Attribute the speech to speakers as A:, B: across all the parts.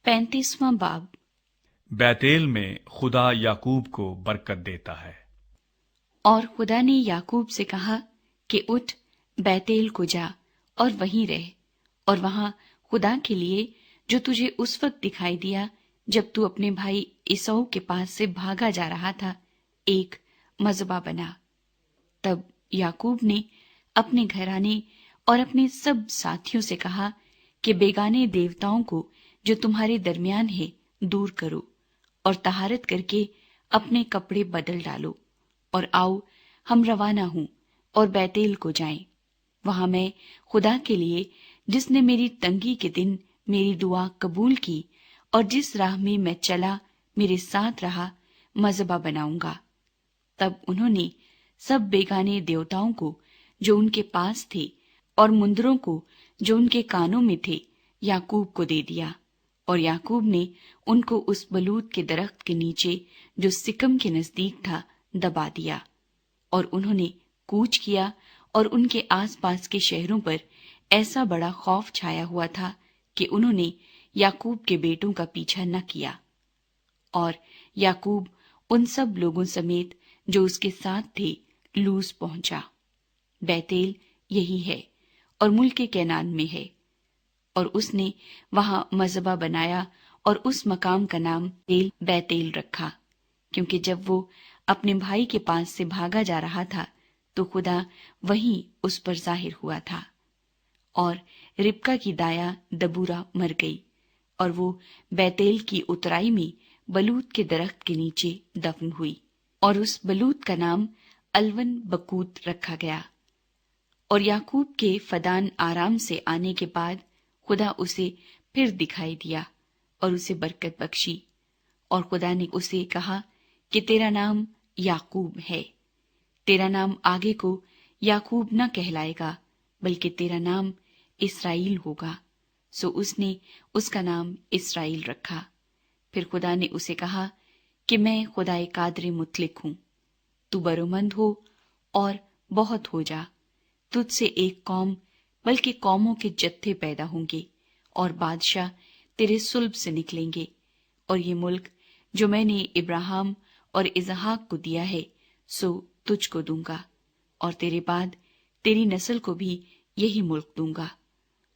A: 35वां बाब।
B: बैतेल में खुदा याकूब को बरकत देता है।
A: और खुदा ने याकूब से कहा कि उठ, बैतेल को जा और वहीं रह, और वहां खुदा के लिए जो तुझे उस वक्त दिखाई दिया जब तू अपने भाई इसौ के पास से भागा जा रहा था, एक मज़बा बना। तब याकूब ने अपने घराने और अपने सब साथियों से कहा कि बेगाने देवताओं को जो तुम्हारे दरमियान है दूर करो, और तहारत करके अपने कपड़े बदल डालो, और आओ हम रवाना हों और बैतेल को जाएं। वहां मैं खुदा के लिए, जिसने मेरी तंगी के दिन मेरी दुआ कबूल की और जिस राह में मैं चला मेरे साथ रहा, मज़बा बनाऊंगा। तब उन्होंने सब बेगाने देवताओं को जो उनके पास थे और मुंदरों को जो उनके कानों में थे याकूब को दे दिया, और याकूब ने उनको उस बलूत के दरख्त के नीचे जो सिकम के नजदीक था दबा दिया। और उन्होंने कूच किया, और उनके आसपास के शहरों पर ऐसा बड़ा खौफ छाया हुआ था कि उन्होंने याकूब के बेटों का पीछा न किया। और याकूब उन सब लोगों समेत जो उसके साथ थे लूज पहुंचा। बैतेल यही है और मुल्क कैनान में है। और उसने वहां मज़बा बनाया और उस मकाम का नाम बैतेल रखा, क्योंकि जब वो अपने भाई के पास से भागा जा रहा था तो खुदा वहीं उस पर जाहिर हुआ था। और रिबका की दाया दबूरा मर गई, और वो बैतेल की उतराई में बलूत के दरख्त के नीचे दफन हुई, और उस बलूत का नाम अलवन बकूत रखा गया। और याकूब के फदान आराम से आने के बाद खुदा उसे फिर दिखाई दिया और उसे बरकत बख्शी। और खुदा ने उसे कहा कि तेरा नाम याकूब है, तेरा नाम आगे को याकूब न कहलाएगा, बल्कि तेरा नाम इस्राएल होगा। सो उसने उसका नाम इस्राएल रखा। फिर खुदा ने उसे कहा कि मैं खुदाए कादरे मुतलिक हूं, तू बरोमंद हो और बहुत हो जा। तुझसे एक कौम बल्कि कौमों के जत्थे पैदा होंगे, और बादशाह तेरे सुल्ब से निकलेंगे। और ये मुल्क जो मैंने इब्राहिम और इसहाक को दिया है, सो तुझको दूंगा, और तेरे बाद तेरी नस्ल को भी यही मुल्क दूंगा।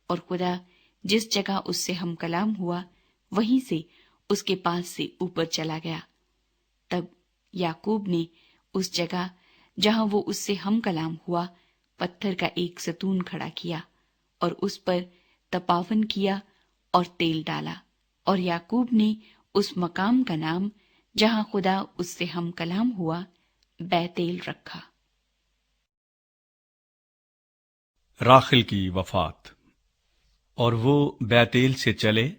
A: और खुदा जिस जगह उससे हम कलाम हुआ वहीं से उसके पास से ऊपर चला गया। तब याकूब ने उस जगह जहां वो उससे हम कलाम हुआ पत्थर का एक सतून खड़ा किया, और उस पर तपावन किया और तेल डाला। और याकूब ने उस मकाम का नाम जहां खुदा उससे हम कलाम हुआ बैतेल रखा।
B: राखिल की वफात। और वो बैतेल से चले,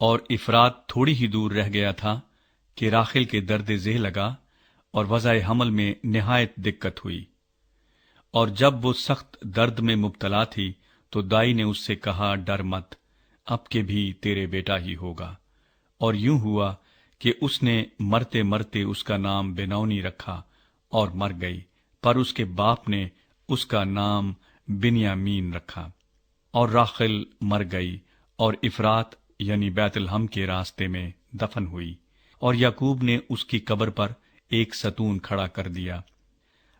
B: और इफरात थोड़ी ही दूर रह गया था कि राखिल के दर्द ज़ेह लगा और वज़ाए हमल में निहायत दिक्कत हुई। और जब वो सख्त दर्द में मुब्तला थी तो दाई ने उससे कहा, डर मत, अब के भी तेरे बेटा ही होगा। और यूं हुआ कि उसने मरते मरते उसका नाम बेनौनी रखा और मर गई, पर उसके बाप ने उसका नाम बिन्यामीन रखा। और राखिल मर गई और इफरात यानी बैतलहम के रास्ते में दफन हुई, और याकूब ने उसकी कब्र पर एक सतून खड़ा कर दिया।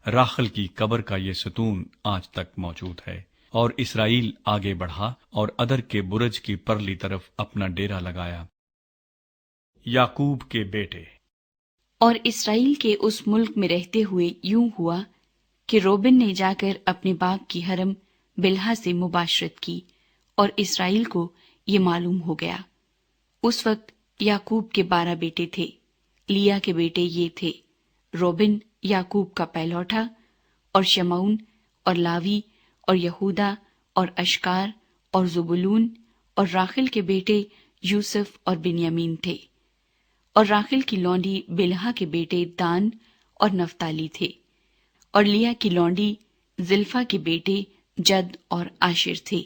B: राखिल की कब्र का ये सतून आज तक मौजूद है। और इसराइल आगे बढ़ा और अदर के बुरज की परली तरफ अपना डेरा लगाया। याकूब के बेटे।
A: और इसराइल के उस मुल्क में रहते हुए यूं हुआ कि रोबिन ने जाकर अपने बाप की हरम बिल्हा से मुबाशरत की, और इसराइल को ये मालूम हो गया। उस वक्त याकूब के 12 बेटे थे। लिया के बेटे ये थे, रोबिन याकूब का पहलौठा, और शमऊन और लावी और यहूदा और अशकार और जुबुलून। और राखिल के बेटे यूसुफ और बिन्यामीन थे। और राखिल की लौंडी बिल्हा के बेटे दान और नफ्ताली थे। और लिया की लौंडी जिल्फा के बेटे जद और आशिर थे।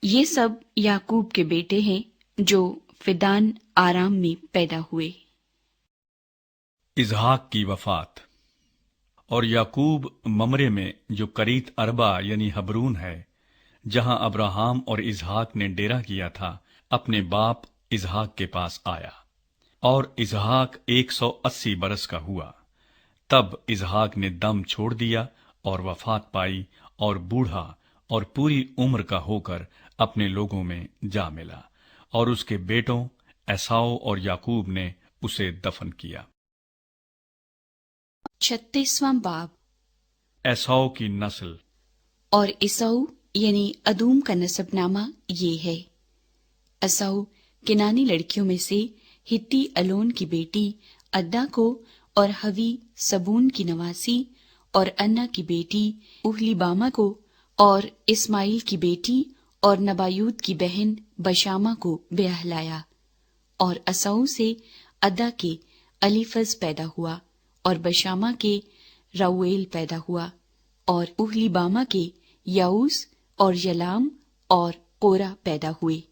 A: ये सब याकूब के बेटे हैं जो फिदान आराम में पैदा हुए।
B: इजहाक की वफात। और याकूब ममरे में जो करीत अरबा यानी हबरून है, जहां अब्राहम और इजहाक ने डेरा किया था, अपने बाप इसहाक के पास आया, और इसहाक 180 बरस का हुआ। तब इसहाक ने दम छोड़ दिया और वफात पाई, और बूढ़ा और पूरी उम्र का होकर अपने लोगों में जा मिला, और उसके बेटों एसाव और याकूब ने उसे दफन किया।
A: 36वां बाब।
B: एसाव की नस्ल।
A: और इसऊ यानी अदूम का नसबनामा ये है। असऊ किनानी लड़कियों में से हित्ती अलोन की बेटी अद्दा को, और हवी सबून की नवासी, और अन्ना की बेटी उहलीबामा को, और इस्माइल की बेटी और नबायूत की बहन बशामा को ब्याह लाया। और असऊ से अद्दा के अलीफज पैदा हुआ, और बशामा के राउएल पैदा हुआ, और उहलीबामा के याऊस और यलाम और कोरा पैदा हुए।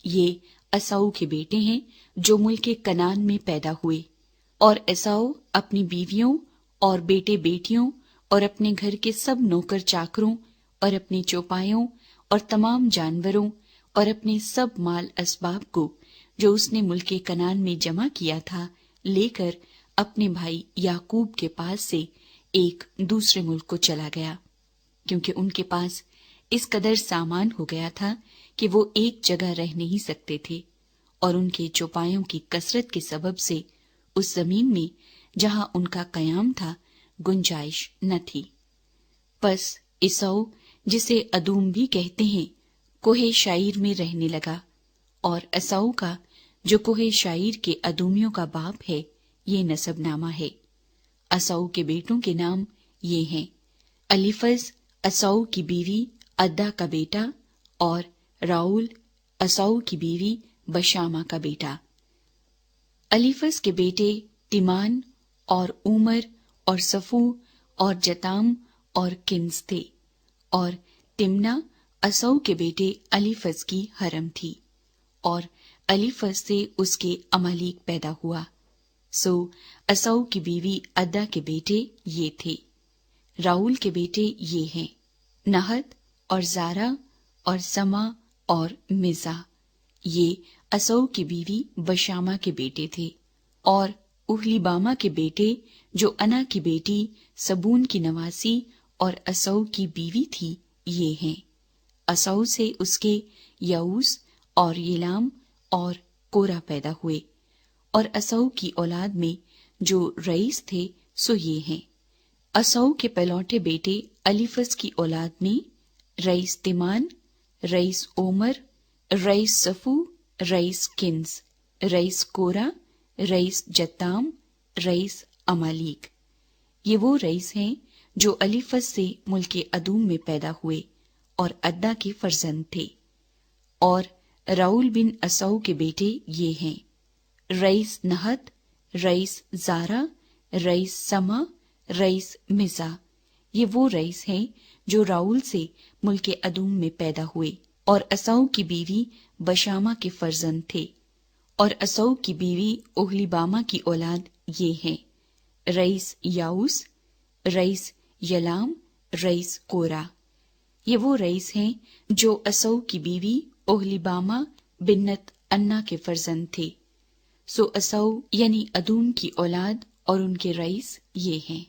A: ये एसाऊ के बेटे हैं जो मुल्क कनान में पैदा हुए। और एसाऊ अपनी बीवियों और बेटे बेटियों और अपने घर के सब नौकर चाकरों और अपने चौपायों और तमाम जानवरों और अपने सब माल असबाब को जो उसने मुल्क कनान में जमा किया था लेकर अपने भाई याकूब के पास से एक दूसरे मुल्क को चला गया, क्योंकि उनके पास इस कदर सामान हो गया था कि वो एक जगह रह नहीं सकते थे, और उनके चौपायों की कसरत के सबब से उस जमीन में जहां उनका कयाम था गुंजाइश न थी। बस इसऊ, जिसे अदूम भी कहते हैं, कोहे शाइर में रहने लगा, और एसाऊ का जो कोहे शाइर के अदूमियों का बाप है ये नसबनामा है। एसाऊ के बेटों के नाम ये हैं: अलीफज एसाऊ की बीवी अद्दा का बेटा, और राउल एसाऊ की बीवी बशामा का बेटा। अलीफज के बेटे तिमान और उमर और सफू और जताम और किन्स थे, और तिमना एसाऊ के बेटे अलीफज की हरम थी, और अलीफज से उसके अमालीक पैदा हुआ। सो एसाऊ की बीवी अद्दा के बेटे ये थे। राउल के बेटे ये हैं: नहत और जारा और समा और मिजा। ये एसाऊ की बीवी बशामा के बेटे थे। और उहलीबामा के बेटे जो अना की बेटी सबून की नवासी और एसाऊ की बीवी थी ये हैं: एसाऊ से उसके याऊस और यलाम और कोरा पैदा हुए। और एसाऊ की औलाद में जो रईस थे सो ये हैं: एसाऊ के पहलौठे बेटे अलीफज की औलाद में rice तिमान, rice Omar, rice सफू, rice Keynes, rice कोरा, रईस जत्ताम, रईस अमालीक। ये वो रईस हैं जो अलीफज से मुल्क अदूम में पैदा हुए और अद्दा के फर्जंद थे। और राउल बिन एसाऊ के बेटे ये हैं: रईस नहत, रईस जारा, रईस समा, रईस मिजा। ये वो रईस हैं जो राउल से मुल्क अदूम में पैदा हुए और एसाऊ की बीवी बशामा के फर्जंद थे। और एसाऊ की बीवी ओहलीबामा की औलाद ये हैं: रईस याऊस, रईस यलाम, रईस कोरा। ये वो रईस हैं जो एसाऊ की बीवी ओहलीबामा बिन्नत अन्ना के फर्जंद थे। सो एसाऊ यानी अदूम की औलाद और उनके रईस ये हैं।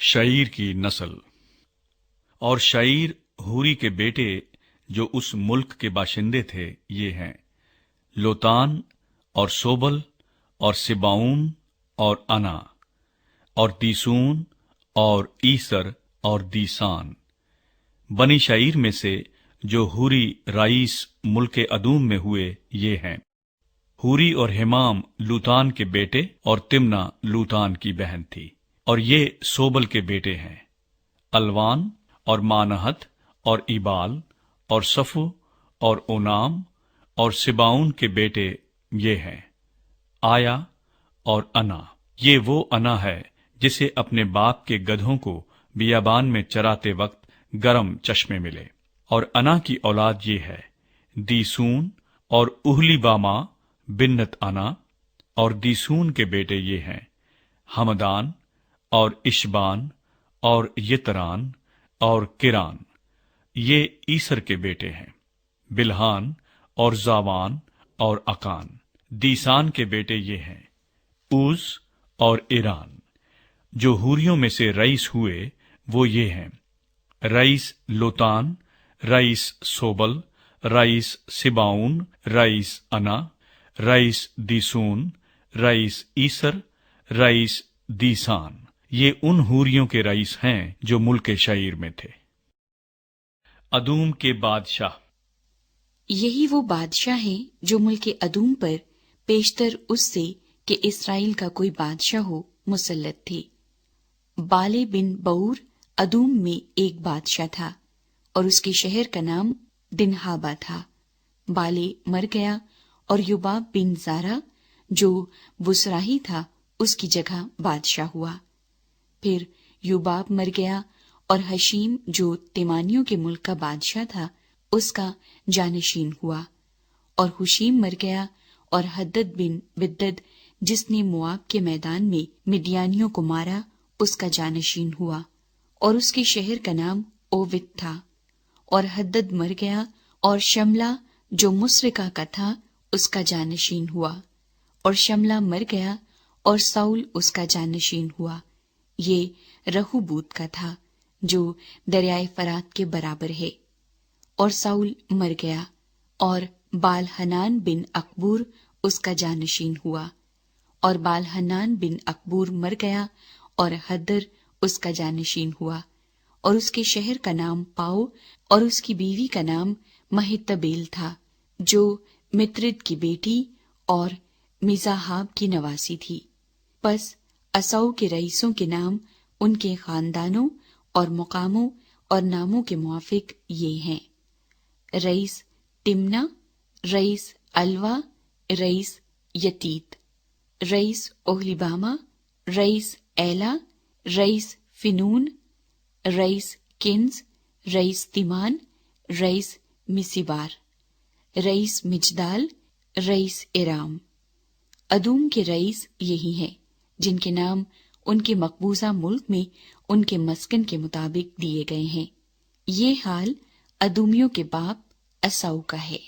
B: शईर की नस्ल। और शईर हूरी के बेटे जो उस मुल्क के बाशिंदे थे ये हैं: लोतान और सोबल और सिबाऊन और अना और दीसून और ईसर और दीसान। बनी शईर में से जो हूरी राईस मुल्क अदूम में हुए ये हैं: हूरी और हिमाम लूतान के बेटे, और तिमना लूतान की बहन थी। और ये सोबल के बेटे हैं: अलवान और मानहत और इबाल और सफू और ओनाम। और सिबाऊन के बेटे ये हैं: आया और अना। ये वो अना है जिसे अपने बाप के गधों को बियाबान में चराते वक्त गरम चश्मे मिले। और अना की औलाद ये है: दीसून और उहलीबामा बिन्नत अना। और दीसून के बेटे ये हैं: हमदान और इशबान और यितरान और किरान। ये ईसर के बेटे हैं: बिल्हान اور जावान और अकान। दीसान के बेटे ये हैं, ऊज और ईरान। जो हूरियों में से रईस हुए वो ये हैं, rice Lotan, rice सोबल, rice सिबाउन, rice अना, रईस दीसून, रईस ईसर, रईस दीसान। ये उन हूरियों के रईस हैं जो मुल्क शईर में थे। अदूम के बादशाह।
A: यही वो बादशाह है जो मुल्क अदूम पर पेशतर उससे कि इसराइल का कोई बादशाह हो मुसल्लत थे। बाले बिन बऊर अदूम में एक बादशाह था और उसके शहर का नाम दिनहाबा था। बाले मर गया और युबाब बिन जारा जो बुसराही था उसकी जगह बादशाह हुआ। फिर युबाब मर गया और हशीम जो तिमानियों के मुल्क का बादशाह था उसका जानशीन हुआ। और हुशीम मर गया और हद्दद बिन बिद्दद जिसने मुआब के मैदान में मिडियानियों को मारा उसका जानशीन हुआ और उसके शहर का नाम ओविद था। और हद्दद मर गया और शमला जो मुस्रिका का था उसका जानशीन हुआ। और शमला मर गया और साउल उसका जानशीन हुआ। ये रहूबूत का था जो दरियाए फरात के बराबर है। और साउल मर गया और बाल हनान बिन अकबूर उसका जानशीन हुआ। और बाल हनान बिन अकबूर मर गया और हद्दर उसका जानशीन हुआ। और उसके शहर का नाम पाओ और उसकी बीवी का नाम महितबेल था जो मित्रिद की बेटी और मिजाहाब की नवासी थी। बस असौ के रईसों के नाम उनके खानदानों और मुकामों और नामों के मुआफिक ये हैं, रईस तिमना, रईस अलवा, रईस यतीत, रईस ओहलिबामा, रईस एला, rice फिनून, rice Keynes, rice तिमान, rice मिसिबार, rice मिजदाल, rice इराम। अदूम के रईस यही हैं जिनके नाम उनके मकबूजा मुल्क में उनके मस्कन के मुताबिक दिए गए हैं। ये हाल अदूमियों के बाप असौ का है।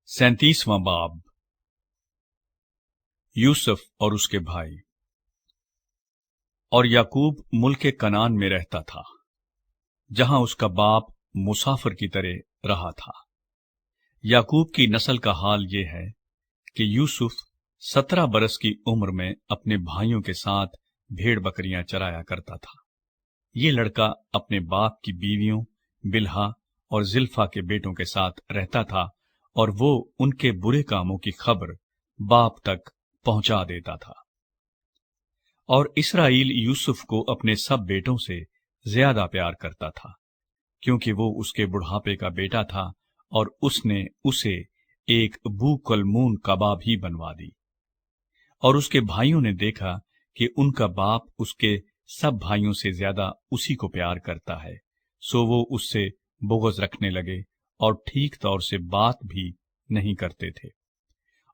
B: 37वां बाब। यूसुफ और उसके भाई। और याकूब मुल्क कनान में रहता था जहां उसका बाप मुसाफिर की तरह रहा था। याकूब की नस्ल का हाल ये है कि यूसुफ 17 बरस की उम्र में अपने भाइयों के साथ भेड़ बकरियां चराया करता था। ये लड़का अपने बाप की बीवियों बिल्हा और जिल्फा के बेटों के साथ रहता था और वो उनके बुरे कामों की खबर बाप तक पहुंचा देता था। और इसराइल यूसुफ को अपने सब बेटों से ज्यादा प्यार करता था क्योंकि वो उसके बुढ़ापे का बेटा था और उसने उसे एक बूकलमून कबाब ही बनवा दी। और उसके भाइयों ने देखा कि उनका बाप उसके सब भाइयों से ज्यादा उसी को प्यार करता है, सो वो उससे बुग़्ज़ रखने लगे और ठीक तौर से बात भी नहीं करते थे।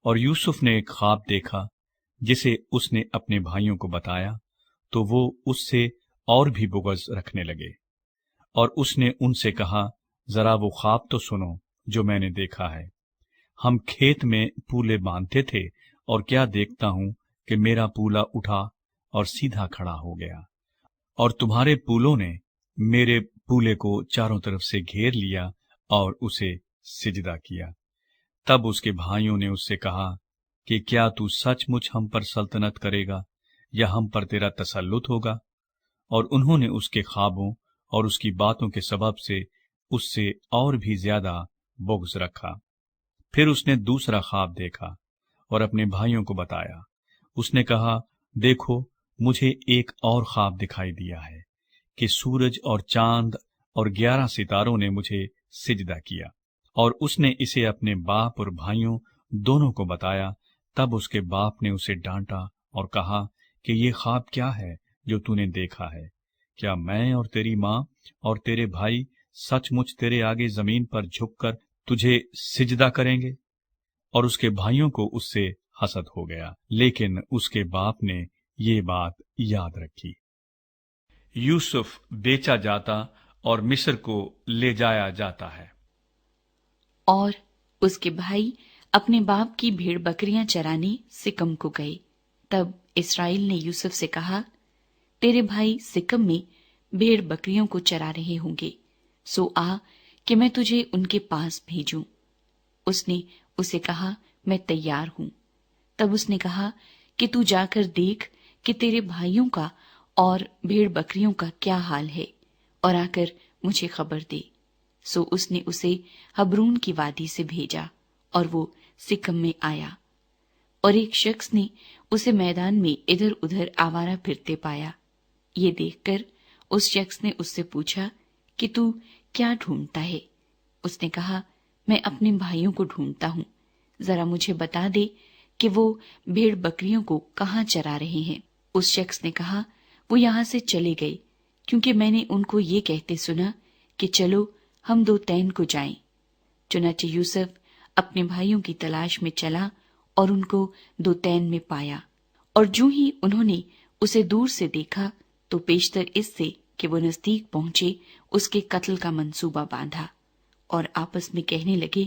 B: और यूसुफ ने एक ख्वाब देखा जिसे उसने अपने भाइयों को बताया, तो वो उससे और भी बुग़्ज़ रखने लगे। और उसने उनसे कहा, जरा वो ख्वाब तो सुनो जो मैंने देखा है। हम खेत में पूले बांधते थे और क्या देखता हूं कि मेरा पूला उठा और सीधा खड़ा हो गया और तुम्हारे पूलों ने मेरे पूले को चारों तरफ से घेर लिया और उसे सिजदा किया। तब उसके भाइयों ने उससे कहा कि क्या तू सचमुच हम पर सल्तनत करेगा या हम पर तेरा तसल्लुत होगा? और उन्होंने उसके ख्वाबों और उसकी बातों के सबब से उससे और भी ज्यादा बुग़्ज़ रखा। फिर उसने दूसरा ख्वाब देखा और अपने भाइयों को बताया। उसने कहा, देखो, मुझे एक और ख्वाब दिखाई दिया है कि सूरज और चांद और 11 सितारों ने मुझे सिजदा किया। और उसने इसे अपने बाप और भाइयों दोनों को बताया। तब उसके बाप ने उसे डांटा और कहा कि ये ख्वाब क्या है जो तूने देखा है? क्या मैं और तेरी माँ और तेरे भाई सचमुच तेरे आगे जमीन पर झुककर तुझे सिजदा करेंगे? और उसके भाइयों को उससे हसद हो गया, लेकिन उसके बाप ने ये बात याद रखी। यूसुफ बेचा जाता और मिस्र को ले जाया जाता है।
A: اور اس کے بھائی اپنے باپ کی بھیڑ بکریاں چرانے سکم کو گئے۔ تب اسرائیل نے یوسف سے کہا، تیرے بھائی سکم میں بھیڑ بکریوں کو چرا رہے ہوں گے، سو آ کہ میں تجھے ان کے پاس بھیجوں۔ اس نے اسے کہا، میں تیار ہوں۔ تب اس نے کہا کہ تو جا کر دیکھ کہ تیرے بھائیوں کا اور بھیڑ بکریوں کا کیا حال ہے، اور آ کر مجھے خبر دے۔ سو اس نے اسے حبرون کی وادی سے بھیجا، اور وہ سکم میں آیا۔ اور ایک شخص نے اسے میدان میں ادھر ادھر آوارہ پھرتے پایا۔ یہ دیکھ کر اس شخص نے اس سے پوچھا کہ تو کیا ڈھونڈتا ہے؟ اس نے کہا، میں اپنے بھائیوں کو ڈھونڈتا ہوں، ذرا مجھے بتا دے کہ وہ بھیڑ بکریوں کو کہاں چرا رہے ہیں۔ اس شخص نے کہا، وہ یہاں سے چلے گئے، کیونکہ میں نے ان کو یہ کہتے سنا کہ چلو ہم دوتین کو جائیں۔ چنانچہ یوسف اپنے بھائیوں کی تلاش میں چلا اور ان کو دوتین میں پایا، اور جوں ہی انہوں نے اسے دور سے دیکھا تو پیشتر اس سے کہ وہ نزدیک پہنچے اس کے قتل کا منصوبہ باندھا، اور آپس میں کہنے لگے،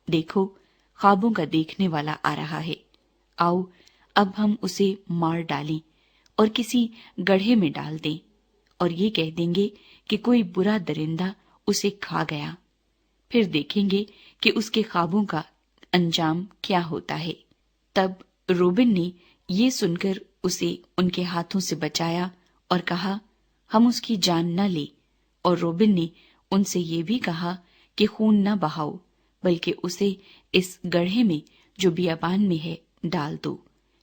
A: دیکھو خوابوں کا دیکھنے والا آ رہا ہے، آؤ اب ہم اسے مار ڈالیں اور کسی گڑھے میں ڈال دیں، اور یہ کہہ دیں گے کہ کوئی برا درندہ اسے کھا گیا، پھر دیکھیں گے کہ اس کے خوابوں کا انجام کیا ہوتا ہے۔ تب روبن نے یہ سن کر اسے ان کے ہاتھوں سے بچایا اور کہا، ہم اس کی جان نہ لیں، اور روبن نے ان سے یہ بھی کہا کہ خون نہ بہاؤ، بلکہ اسے اس گڑھے میں جو بیابان میں ہے ڈال دو،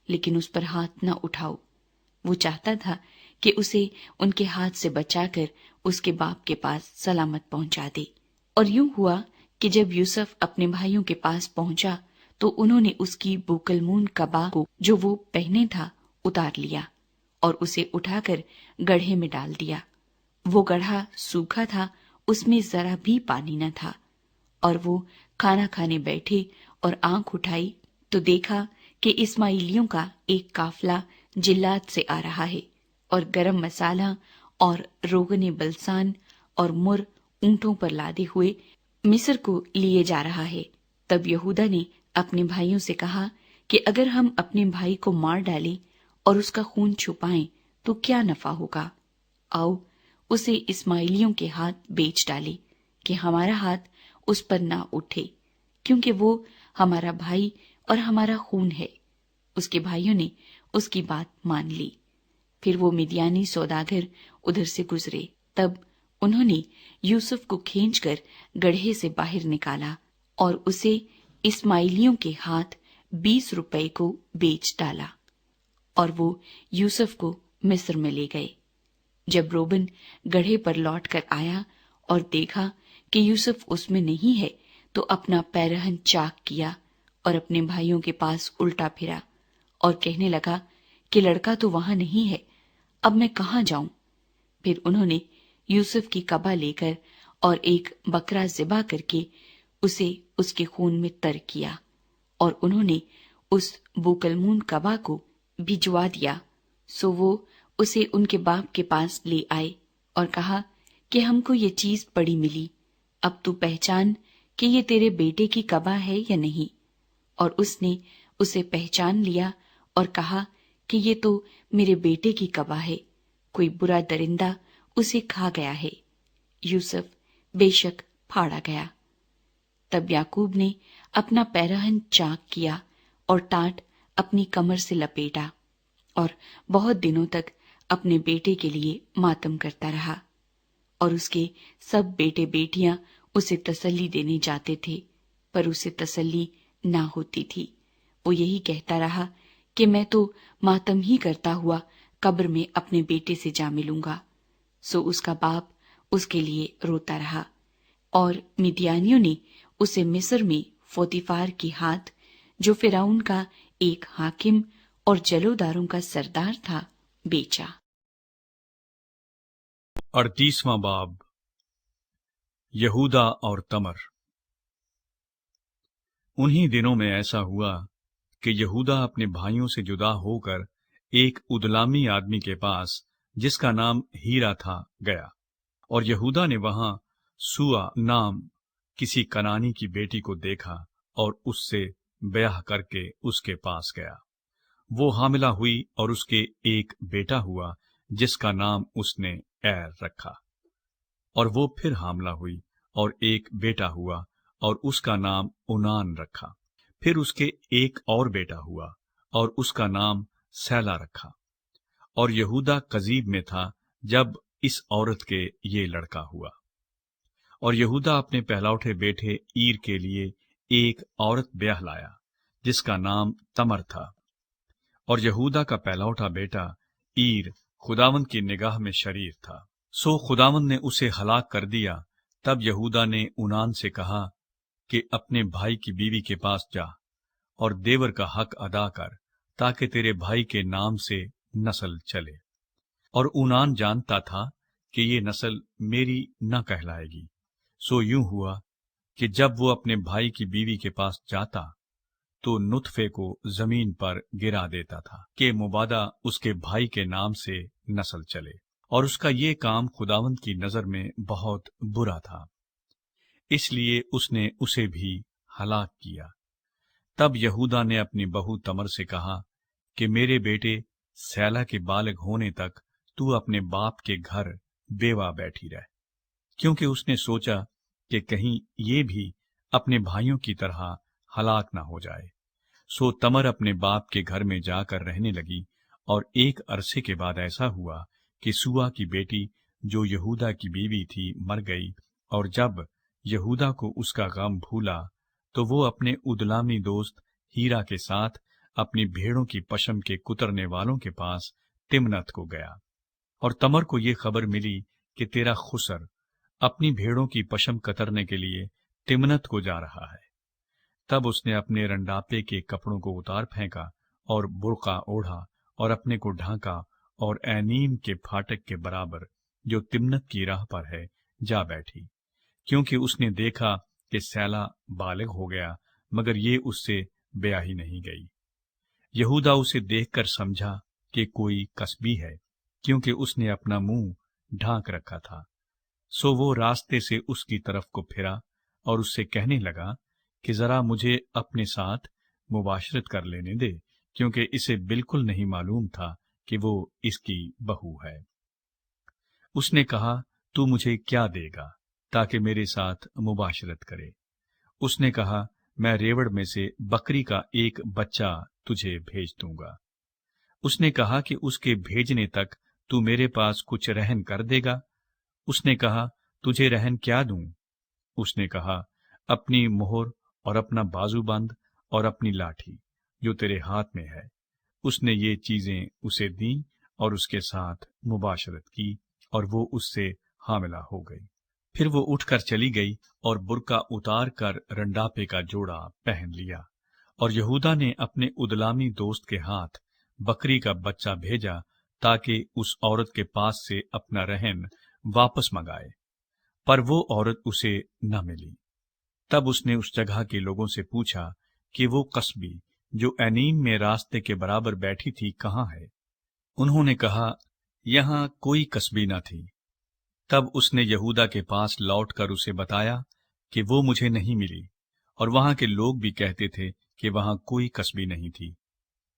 A: لیکن اس پر ہاتھ نہ اٹھاؤ۔ وہ چاہتا تھا کہ اسے ان کے ہاتھ سے بچا کر اس کے باپ کے پاس سلامت پہنچا دے۔ اور یوں ہوا کہ جب یوسف اپنے بھائیوں کے پاس پہنچا تو انہوں نے اس کی بوکلمون قبا کو جو وہ پہنے تھا اتار لیا اور اسے اٹھا کر گڑھے میں ڈال دیا۔ وہ گڑھا سوکھا تھا، اس میں ذرا بھی پانی نہ تھا، اور وہ کھانا کھانے بیٹھے اور آنکھ اٹھائی تو دیکھا کہ اسماعیلیوں کا ایک قافلہ جلات سے آ رہا ہے، اور گرم مسالہ اور روغن بلسان اور مر اونٹوں پر لادے ہوئے مصر کو لیے جا رہا ہے۔ تب یہودا نے اپنے بھائیوں سے کہا کہ اگر ہم اپنے بھائی کو مار ڈالیں اور اس کا خون چھپائیں تو کیا نفع ہوگا؟ آؤ اسے اسماعیلیوں کے ہاتھ بیچ ڈالے کہ ہمارا ہاتھ اس پر نہ اٹھے، کیونکہ وہ ہمارا بھائی اور ہمارا خون ہے۔ اس کے بھائیوں نے اس کی بات مان لی۔ پھر وہ مدیانی سوداگر ادھر سے گزرے، تب انہوں نے یوسف کو کھینچ کر گڑھے سے باہر نکالا اور اسے اسماعیلیوں کے ہاتھ 20 روپے کو بیچ ڈالا، اور وہ یوسف کو مصر میں لے گئے۔ جب روبن گڑھے پر لوٹ کر آیا اور دیکھا کہ یوسف اس میں نہیں ہے تو اپنا پیرہن چاک کیا اور اپنے بھائیوں کے پاس الٹا پھرا اور کہنے لگا کہ لڑکا تو وہاں نہیں ہے، اب میں کہاں جاؤں؟ پھر انہوں نے یوسف کی قبا لے کر اور ایک بکرا ذبح کر کے اسے اس کے خون میں تر کیا، اور انہوں نے اس بوکلمون قبا کو بھجوا دیا۔ سو وہ اسے ان کے باپ کے پاس لے آئے اور کہا کہ ہم کو یہ چیز پڑی ملی، اب تو پہچان کہ یہ تیرے بیٹے کی قبا ہے یا نہیں۔ اور اس نے اسے پہچان لیا اور کہا کہ یہ تو میرے بیٹے کی قبا ہے، کوئی برا درندہ اسے کھا گیا ہے۔ یوسف بے شک پھاڑا گیا۔ تب یعقوب نے اپنا پیرہن چاک کیا اور ٹاٹ اپنی کمر سے لپیٹا، اور بہت دنوں تک اپنے بیٹے کے لیے ماتم کرتا رہا، اور اس کے سب بیٹے بیٹیاں اسے تسلی دینے جاتے تھے، پر اسے تسلی نہ ہوتی تھی۔ وہ یہی کہتا رہا کہ میں تو ماتم ہی کرتا ہوا قبر میں اپنے بیٹے سے جا ملوں گا۔ سو اس کا باپ اس کے لیے روتا رہا، اور مدیانیوں نے اسے مصر میں پوتیفار کی ہاتھ، جو فرعون کا ایک حاکم اور جلوداروں کا سردار تھا، بیچا۔
B: 38واں باب، یہودا اور تمر۔ انہی دنوں میں ایسا ہوا کہ یہودا اپنے بھائیوں سے جدا ہو کر ایک ادلامی آدمی کے پاس، جس کا نام ہیرا تھا، گیا، اور یہودا نے وہاں سوا نام किसी कनानी की बेटी को देखा और उससे ब्याह करके उसके पास गया। वो हामिला हुई और उसके एक बेटा हुआ जिसका नाम उसने एर रखा। और वो फिर हामिला हुई और एक बेटा हुआ और उसका नाम उनान रखा। फिर उसके एक और बेटा हुआ और उसका नाम सैला रखा। और यहूदा कजीब में था जब इस औरत के ये लड़का हुआ। और यहूदा अपने पहलौठे बेटे ईर के लिए एक औरत ब्याह लाया जिसका नाम तमर था। और यहूदा का पहलौठा बेटा ईर खुदावंद की निगाह में शरीर था, सो खुदावंद ने उसे हलाक कर दिया। तब यहूदा ने उनान से कहा कि अपने भाई की बीवी के पास जा और देवर का हक अदा कर, ताकि तेरे भाई के नाम से नस्ल चले। और उनान जानता था कि ये नस्ल मेरी न कहलाएगी। सो यूं हुआ कि जब वो अपने भाई की बीवी के पास जाता तो नुतफे को जमीन पर गिरा देता था कि मुबादा उसके भाई के नाम से नस्ल चले। और उसका ये काम खुदावंद की नजर में बहुत बुरा था, इसलिए उसने उसे भी हलाक किया। तब यहूदा ने अपनी बहू तमर से कहा कि मेरे बेटे सैला के बालग होने तक तू अपने बाप के घर बेवा बैठी रह, क्योंकि उसने सोचा कि कहीं ये भी अपने भाइयों की तरह हलाक ना हो जाए। सो तमर अपने बाप के घर में जाकर रहने लगी। और एक अरसे के बाद ऐसा हुआ कि सूआ की बेटी जो यहूदा की बीवी थी मर गई। और जब यहूदा को उसका गम भूला तो वो अपने उदलामी दोस्त हीरा के साथ अपनी भेड़ों की पशम के कुतरने वालों के पास तिम्नत को गया। और तमर को ये खबर मिली कि तेरा खुसर अपनी भेड़ों की पशम कतरने के लिए तिम्नत को जा रहा है। तब उसने अपने रंडापे के कपड़ों को उतार फेंका और बुर्का ओढ़ा और अपने को ढांका और ऐनीम के फाटक के बराबर जो तिम्नत की राह पर है जा बैठी, क्योंकि उसने देखा कि सैला बालिग हो गया, मगर ये उससे ब्याही नहीं गई। यहूदा उसे देखकर समझा कि कोई कसबी है, क्योंकि उसने अपना मुंह ढांक रखा था। सो वो रास्ते से उसकी तरफ को फिरा और उससे कहने लगा कि जरा मुझे अपने साथ मुबाशरत कर लेने दे, क्योंकि इसे बिल्कुल नहीं मालूम था कि वो इसकी बहू है। उसने कहा, तू मुझे क्या देगा ताकि मेरे साथ मुबाशरत करे? उसने कहा, मैं रेवड़ में से बकरी का एक बच्चा तुझे भेज दूंगा। उसने कहा कि उसके भेजने तक तू मेरे पास कुछ रहन कर देगा? उसने कहा, तुझे रहन क्या दूं? उसने कहा, अपनी मोहर और अपना बाजूबंद और अपनी लाठी जो तेरे हाथ में है। उसने ये चीजें उसे दी और उसके साथ मुबाशरत की और वो उससे हामिला हो गई। फिर वो उठकर चली गई और बुर्का उतार कर रंडापे का जोड़ा पहन लिया। और यहूदा ने अपने उदलामी दोस्त के हाथ बकरी का बच्चा भेजा ताकि उस औरत के पास से अपना रहन वापस मंगाए, पर वो औरत उसे न मिली। तब उसने उस जगह के लोगों से पूछा कि वो कसबी जो एनीम में रास्ते के बराबर बैठी थी कहाँ है? उन्होंने कहा, यहाँ कोई कसबी न थी। तब उसने यहूदा के पास लौटकर उसे बताया कि वो मुझे नहीं मिली, और वहां के लोग भी कहते थे कि वहां कोई कसबी नहीं थी।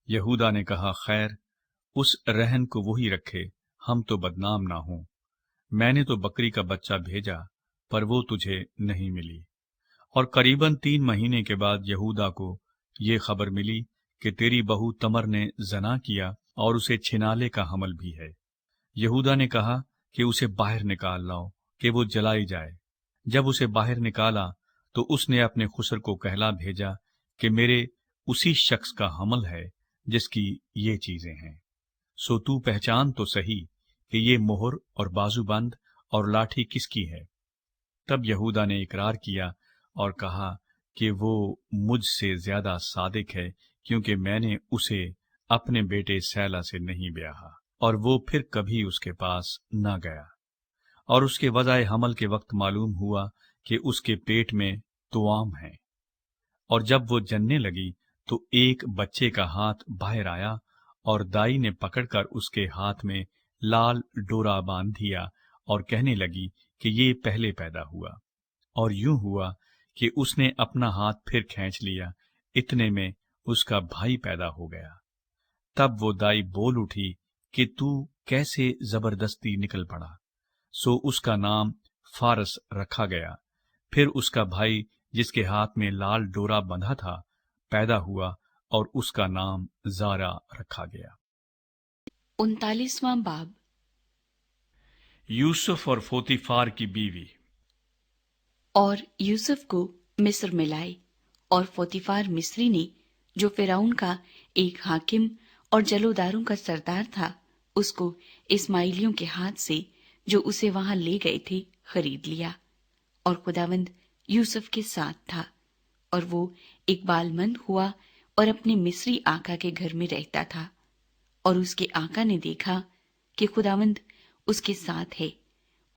B: यहूदा ने कहा, खैर, उस रहन को वही रखे, हम तो बदनाम ना हों। मैंने तो बकरी का बच्चा भेजा, पर वो तुझे नहीं मिली। और करीबन 3 महीने के बाद यहूदा को ये खबर मिली कि तेरी बहू तमर ने जना किया और उसे छिनाले का हमल भी है। यहूदा ने कहा कि उसे बाहर निकाल लाओ कि वो जलाई जाए। जब उसे बाहर निकाला तो उसने अपने खुसर को कहला भेजा कि मेरे उसी शख्स का हमल है जिसकी ये चीजें हैं। सो तू पहचान तो सही कि ये मोहर और बाजूबंद और लाठी किसकी है। तब यहूदा ने इकरार किया और कहा कि वो मुझसे ज्यादा सादिक है, क्योंकि मैंने उसे अपने बेटे सैला से नहीं ब्याहा। और वो फिर कभी उसके पास न गया। और उसके वज़ाए हमल के वक्त मालूम हुआ कि उसके पेट में तुआम है। और जब वो जनने लगी तो एक बच्चे का हाथ बाहर आया और दाई ने पकड़कर उसके हाथ में लाल डोरा बांध दिया और कहने लगी कि ये पहले पैदा हुआ। और यूं हुआ کہ اس نے اپنا ہاتھ پھر کھینچ لیا، اتنے میں اس کا بھائی پیدا ہو گیا۔ تب وہ دائی بول اٹھی کہ تو کیسے زبردستی نکل پڑا، سو اس کا نام فارس رکھا گیا۔ پھر اس کا بھائی جس کے ہاتھ میں لال ڈورا بندھا تھا پیدا ہوا، اور اس کا نام زارا رکھا گیا۔
A: 39واں باب۔
B: یوسف اور فوتیفار کی بیوی۔
A: اور یوسف کو مصر میں لائے، اور فوتیفار مصری نے جو فرعون کا ایک حاکم اور جلوداروں کا سردار تھا، اس کو اسماعیلیوں کے ہاتھ سے جو اسے وہاں لے گئے تھے خرید لیا۔ اور خداوند یوسف کے ساتھ تھا، اور وہ اقبال مند ہوا اور اپنے مصری آقا کے گھر میں رہتا تھا۔ اور اس کے آقا نے دیکھا کہ خداوند اس کے ساتھ ہے،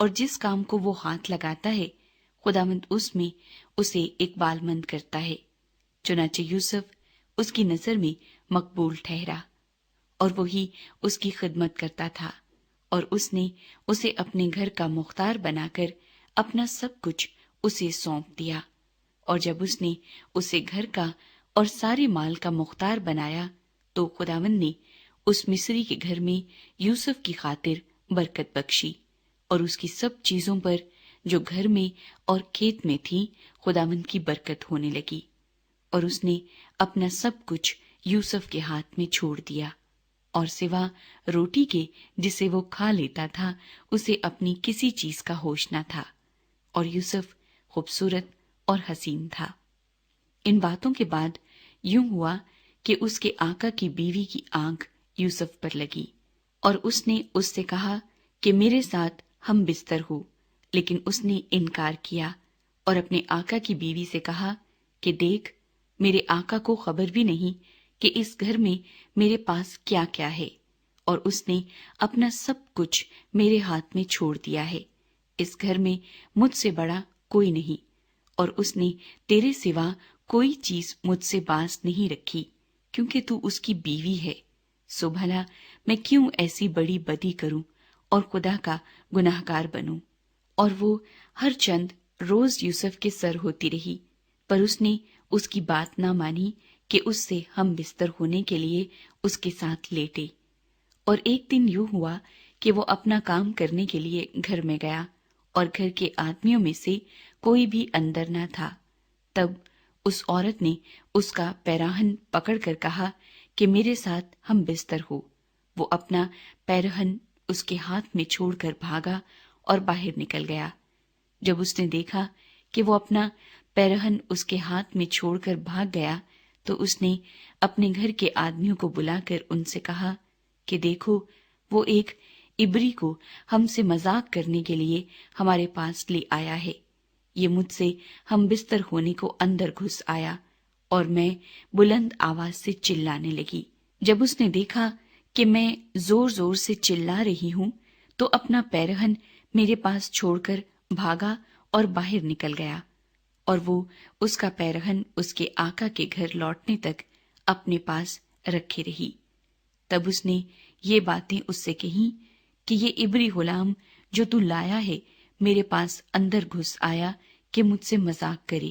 A: اور جس کام کو وہ ہاتھ لگاتا ہے خداوند اس میں اسے اقبال مند کرتا ہے۔ چنانچہ یوسف اس کی نظر میں مقبول ٹھہرا، اور وہی اس کی خدمت کرتا تھا، اور اس نے اسے اپنے گھر کا مختار بنا کر اپنا سب کچھ اسے سونپ دیا۔ اور جب اس نے اسے گھر کا اور سارے مال کا مختار بنایا تو خداوند نے اس مصری کے گھر میں یوسف کی خاطر برکت بخشی، اور اس کی سب چیزوں پر جو گھر میں اور کھیت میں تھی خداوند کی برکت ہونے لگی۔ اور اس نے اپنا سب کچھ یوسف کے ہاتھ میں چھوڑ دیا، اور سوا روٹی کے جسے وہ کھا لیتا تھا اسے اپنی کسی چیز کا ہوش نہ تھا۔ اور یوسف خوبصورت اور حسین تھا۔ ان باتوں کے بعد یوں ہوا کہ اس کے آقا کی بیوی کی آنکھ یوسف پر لگی، اور اس نے اس سے کہا کہ میرے ساتھ ہم بستر ہو، لیکن اس نے انکار کیا، اور اپنے آقا کی بیوی سے کہا کہ دیکھ، میرے آقا کو خبر بھی نہیں کہ اس گھر میں میرے پاس کیا کیا ہے، اور اس نے اپنا سب کچھ میرے ہاتھ میں چھوڑ دیا ہے۔ اس گھر میں مجھ سے بڑا کوئی نہیں، اور اس نے تیرے سوا کوئی چیز مجھ سے باز نہیں رکھی، کیونکہ تو اس کی بیوی ہے۔ سو بھلا میں کیوں ایسی بڑی بدی کروں اور خدا کا گناہگار بنوں؟ اور وہ ہر چند روز یوسف کے سر ہوتی رہی، پر اس نے اس کی بات نہ مانی کہ اس سے ہم بستر ہونے کے لیے اس کے ساتھ لیٹے۔ اور ایک دن یوں ہوا کہ وہ اپنا کام کرنے کے لیے گھر میں گیا، اور گھر کے آدمیوں میں سے کوئی بھی اندر نہ تھا۔ تب اس عورت نے اس کا پیراہن پکڑ کر کہا کہ میرے ساتھ ہم بستر ہو۔ وہ اپنا پیراہن اس کے ہاتھ میں چھوڑ کر بھاگا اور باہر نکل گیا۔ جب اس نے دیکھا کہ وہ اپنا پیراہن اس کے ہاتھ میں چھوڑ کر بھاگ گیا تو اس نے اپنے گھر کے آدمیوں کو بلا کر ان سے کہا کہ دیکھو، وہ ایک عبری کو ہم سے مذاق کرنے کے لیے ہمارے پاس لے آیا ہے۔ یہ مجھ سے ہم بستر ہونے کو اندر گھس آیا، اور میں بلند آواز سے چلانے لگی۔ جب اس نے دیکھا کہ میں زور زور سے چلا رہی ہوں تو اپنا پیرہن میرے پاس چھوڑ کر بھاگا اور باہر نکل گیا، اور وہ اس کا پیرہن اس کے آقا کے گھر لوٹنے تک اپنے پاس رکھے رہی۔ تب اس نے یہ باتیں اس سے کہیں کہ یہ عبری غلام جو تو لایا ہے میرے پاس اندر گھس آیا کہ مجھ سے مذاق کرے۔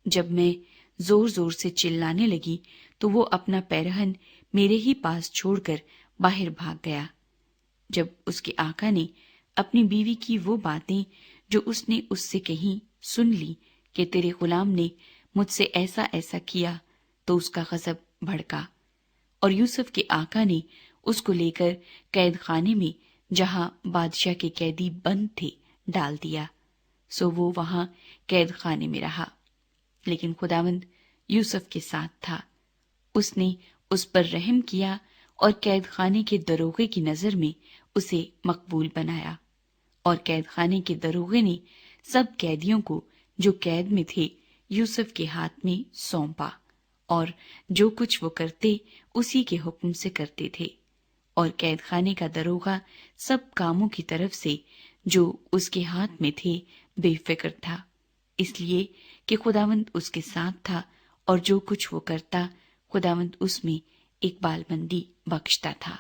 A: جب میں زور زور سے چلانے لگی تو وہ اپنا پیرہن میرے ہی پاس چھوڑ کر باہر بھاگ گیا۔ جب اس کے آقا نے اپنی بیوی کی وہ باتیں جو اس نے اس سے کہیں سن لی کہ تیرے غلام نے مجھ سے ایسا ایسا کیا، تو اس کا غضب بھڑکا، اور یوسف کے آقا نے اس کو لے کر قید خانے میں جہاں بادشاہ کے قیدی بند تھے ڈال دیا۔ سو وہ وہاں قید خانے میں رہا، لیکن خداوند یوسف کے ساتھ تھا۔ اس نے اس پر رحم کیا اور قید خانے کے دروغے کی نظر میں اسے مقبول بنایا، اور قید خانے کے دروغے نے سب قیدیوں کو جو قید میں تھے یوسف کے ہاتھ میں سونپا، اور جو کچھ وہ کرتے اسی کے حکم سے کرتے تھے۔ اور قید خانے کا دروغہ سب کاموں کی طرف سے جو اس کے ہاتھ میں تھے بے فکر تھا، اس لیے کہ خداوند اس کے ساتھ تھا، اور جو کچھ وہ کرتا خداوند اس میں اقبال مندی بخشتا تھا۔